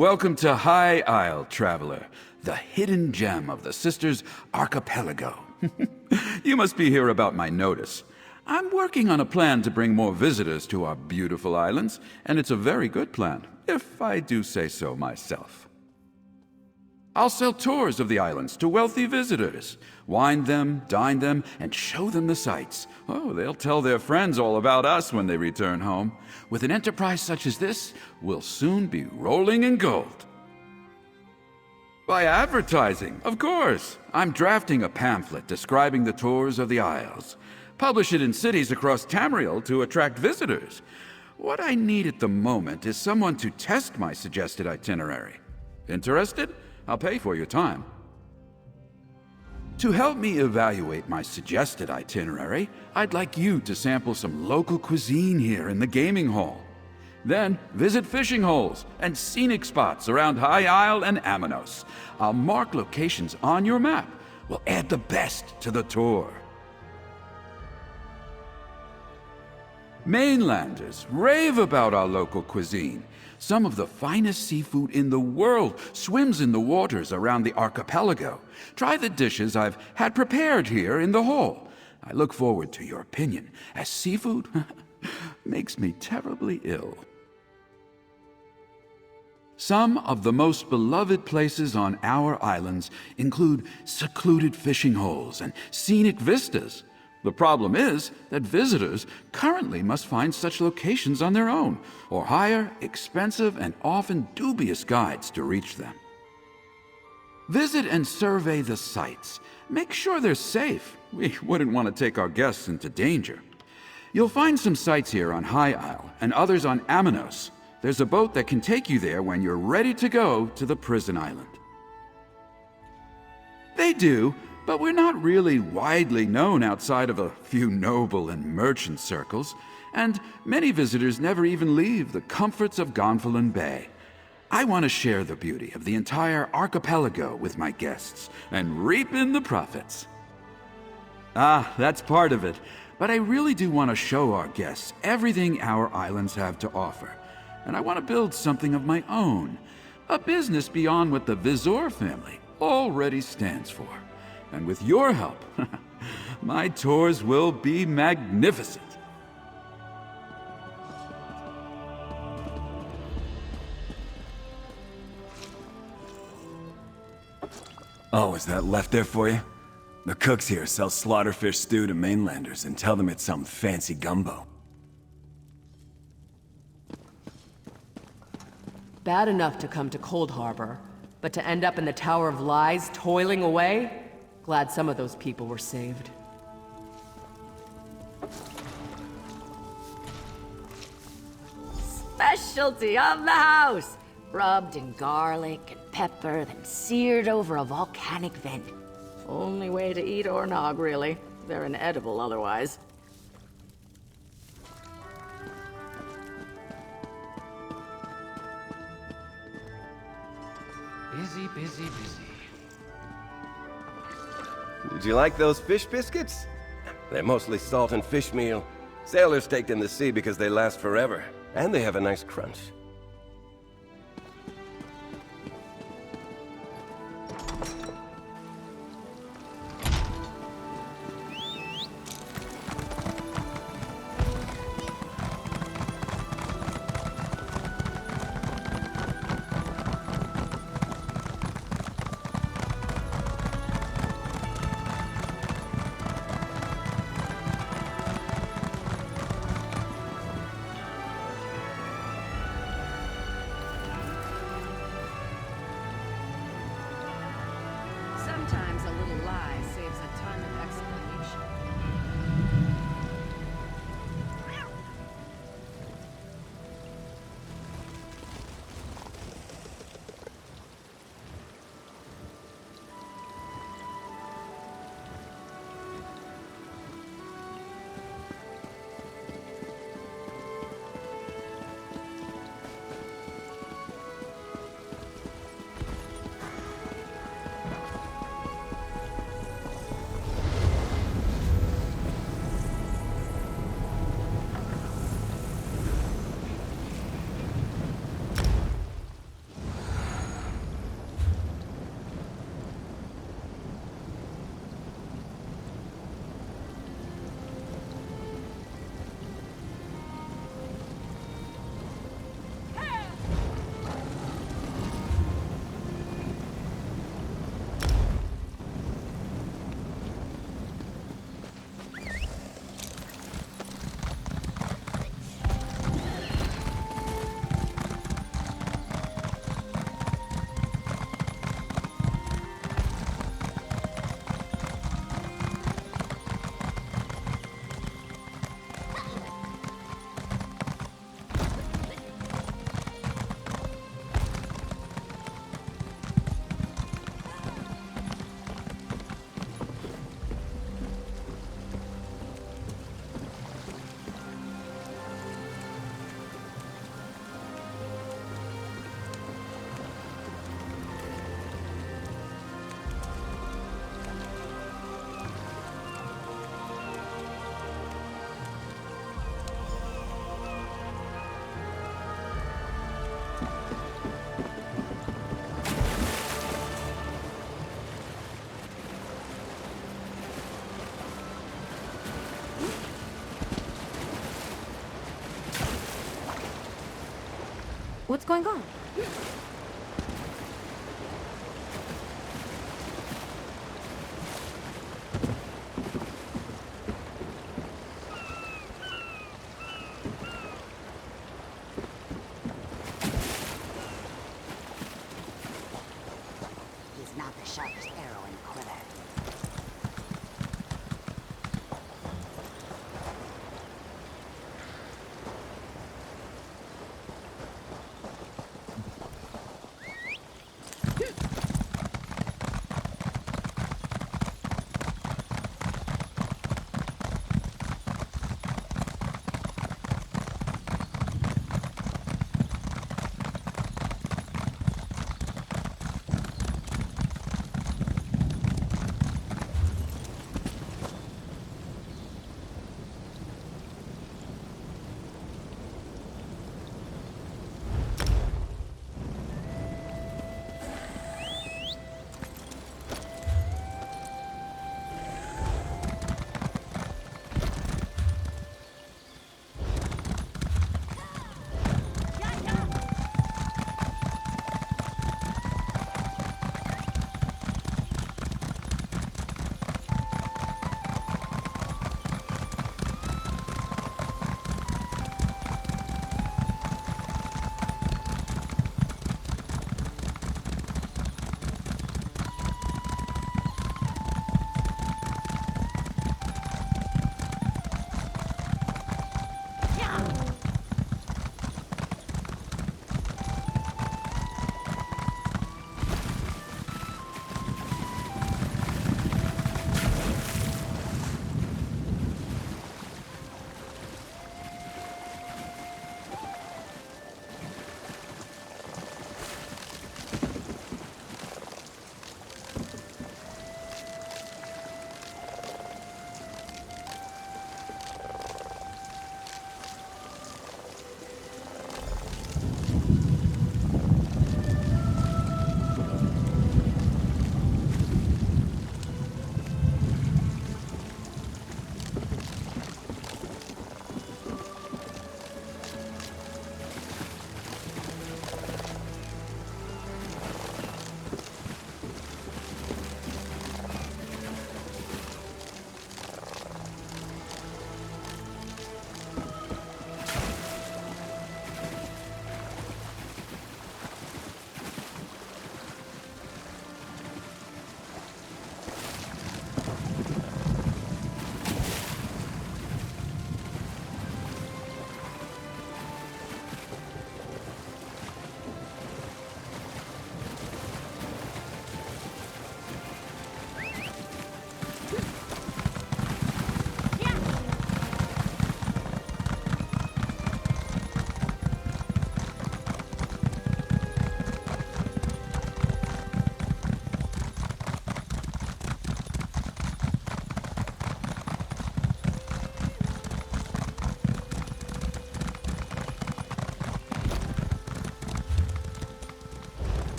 Welcome to High Isle, traveler, the hidden gem of the Sisters Archipelago. You must be here about my notice. I'm working on a plan to bring more visitors to our beautiful islands, and it's a very good plan, if I do say so myself. I'll sell tours of the islands to wealthy visitors, wine them, dine them, and show them the sights. Oh, they'll tell their friends all about us when they return home. With an enterprise such as this, we'll soon be rolling in gold. By advertising, of course. I'm drafting a pamphlet describing the tours of the Isles. Publish it in cities across Tamriel to attract visitors. What I need at the moment is someone to test my suggested itinerary. Interested? I'll pay for your time. To help me evaluate my suggested itinerary, I'd like you to sample some local cuisine here in the gaming hall. Then visit fishing holes and scenic spots around High Isle and Amanos. I'll mark locations on your map. We'll add the best to the tour. Mainlanders rave about our local cuisine. Some of the finest seafood in the world swims in the waters around the archipelago. Try the dishes I've had prepared here in the hall. I look forward to your opinion, as seafood makes me terribly ill. Some of the most beloved places on our islands include secluded fishing holes and scenic vistas. The problem is that visitors currently must find such locations on their own, or hire expensive and often dubious guides to reach them. Visit and survey the sites. Make sure they're safe. We wouldn't want to take our guests into danger. You'll find some sites here on High Isle and others on Amanos. There's a boat that can take you there when you're ready to go to the prison island. They do, but we're not really widely known outside of a few noble and merchant circles, and many visitors never even leave the comforts of Gonfalon Bay. I want to share the beauty of the entire archipelago with my guests and reap in the profits. That's part of it, but I really do want to show our guests everything our islands have to offer, and I want to build something of my own, a business beyond what the Vizor family already stands for. And with your help, my tours will be magnificent. Oh, is that left there for you? The cooks here sell slaughterfish stew to mainlanders and tell them it's some fancy gumbo. Bad enough to come to Cold Harbor, but to end up in the Tower of Lies toiling away? Glad some of those people were saved. Specialty of the house! Rubbed in garlic and pepper, then seared over a volcanic vent. Only way to eat Ornog, really. They're inedible otherwise. Busy, busy, busy. Did you like those fish biscuits? They're mostly salt and fish meal. Sailors take them to sea because they last forever, and they have a nice crunch. What's going on? He's not the sharpest arrow in the quiver.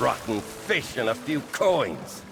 rotten fish and a few coins.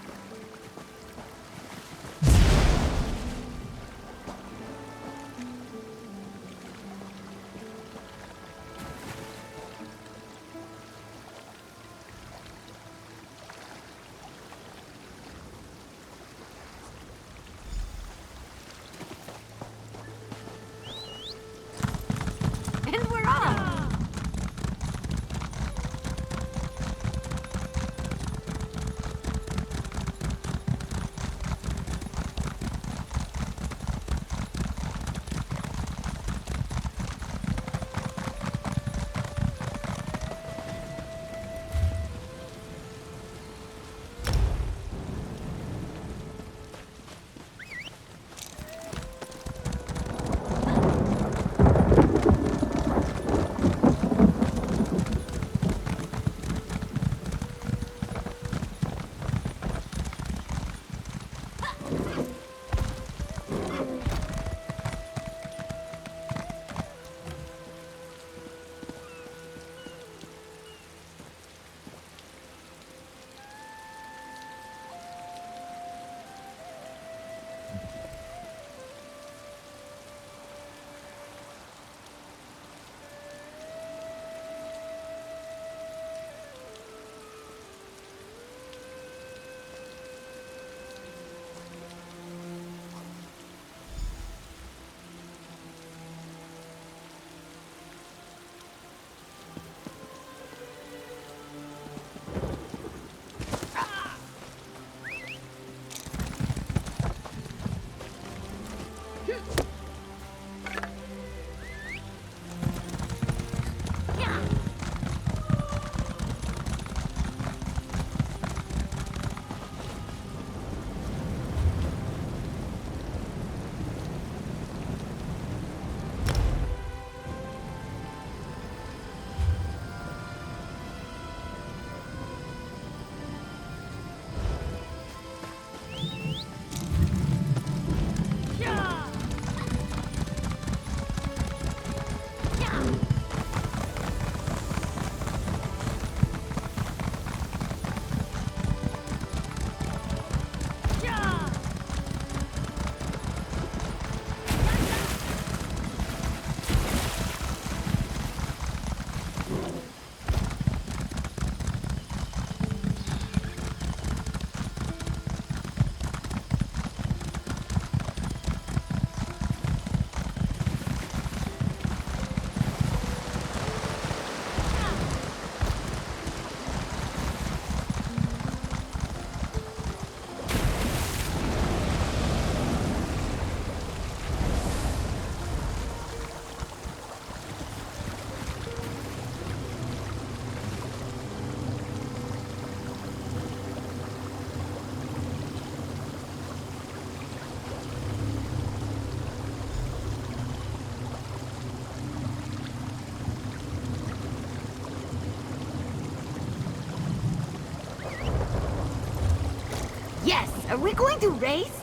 Are we going to race?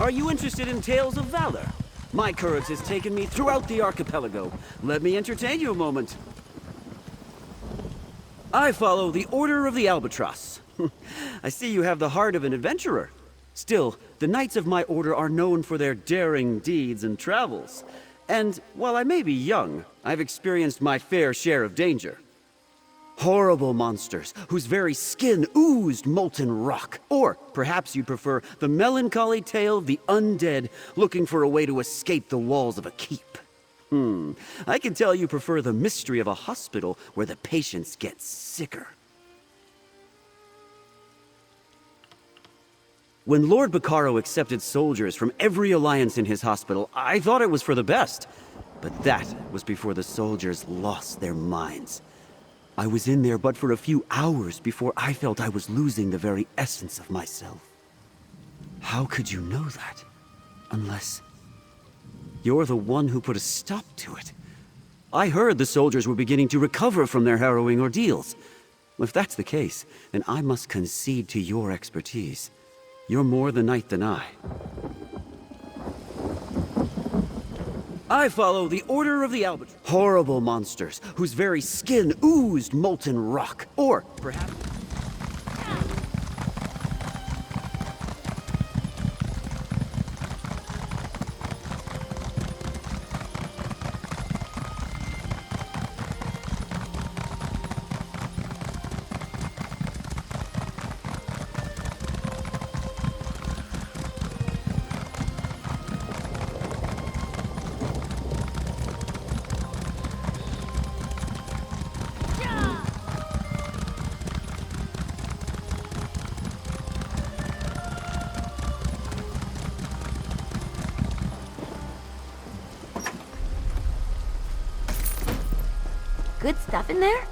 Are you interested in tales of valor? My courage has taken me throughout the archipelago. Let me entertain you a moment. I follow the Order of the Albatross. I see you have the heart of an adventurer. Still, the Knights of my order are known for their daring deeds and travels. And while I may be young, I've experienced my fair share of danger. Horrible monsters whose very skin oozed molten rock. Or perhaps you'd prefer the melancholy tale of the undead looking for a way to escape the walls of a keep. I can tell you prefer the mystery of a hospital where the patients get sicker. When Lord Bacaro accepted soldiers from every alliance in his hospital, I thought it was for the best. But that was before the soldiers lost their minds. I was in there but for a few hours before I felt I was losing the very essence of myself. How could you know that? Unless you're the one who put a stop to it. I heard the soldiers were beginning to recover from their harrowing ordeals. If that's the case, then I must concede to your expertise. You're more the knight than I. I follow the Order of the Albatross. Horrible monsters whose very skin oozed molten rock. Or perhaps... Good stuff in there?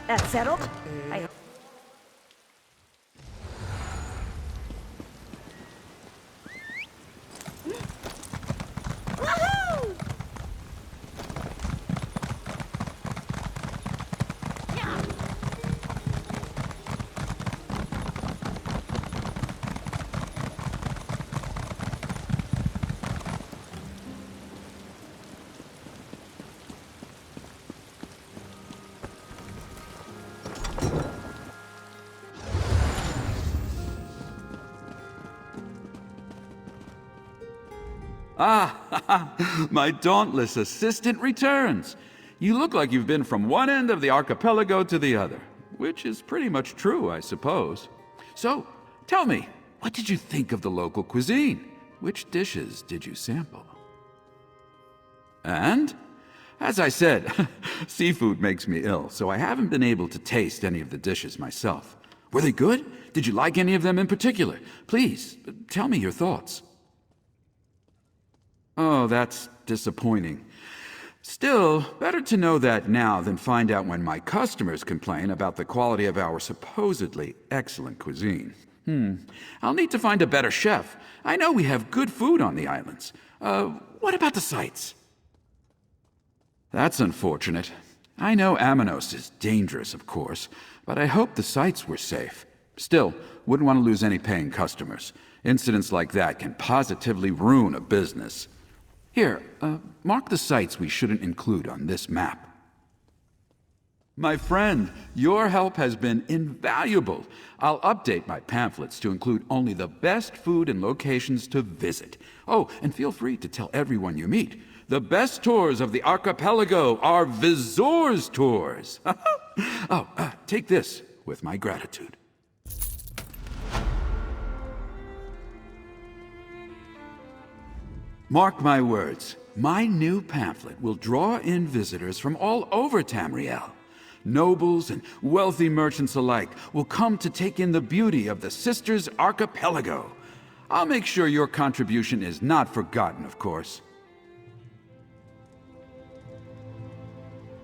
That settled? I... Woohoo! Ah, my dauntless assistant returns. You look like you've been from one end of the archipelago to the other, which is pretty much true, I suppose. So, tell me, what did you think of the local cuisine? Which dishes did you sample? And? As I said, seafood makes me ill, so I haven't been able to taste any of the dishes myself. Were they good? Did you like any of them in particular? Please, tell me your thoughts. Oh, that's disappointing. Still, better to know that now than find out when my customers complain about the quality of our supposedly excellent cuisine. I'll need to find a better chef. I know we have good food on the islands. What about the sights? That's unfortunate. I know Amanos is dangerous, of course, but I hope the sights were safe. Still, wouldn't want to lose any paying customers. Incidents like that can positively ruin a business. Here, mark the sites we shouldn't include on this map. My friend, your help has been invaluable. I'll update my pamphlets to include only the best food and locations to visit. Oh, and feel free to tell everyone you meet. The best tours of the archipelago are Vizor's tours. Take this with my gratitude. Mark my words, my new pamphlet will draw in visitors from all over Tamriel. Nobles and wealthy merchants alike will come to take in the beauty of the Sisters' Archipelago. I'll make sure your contribution is not forgotten, of course.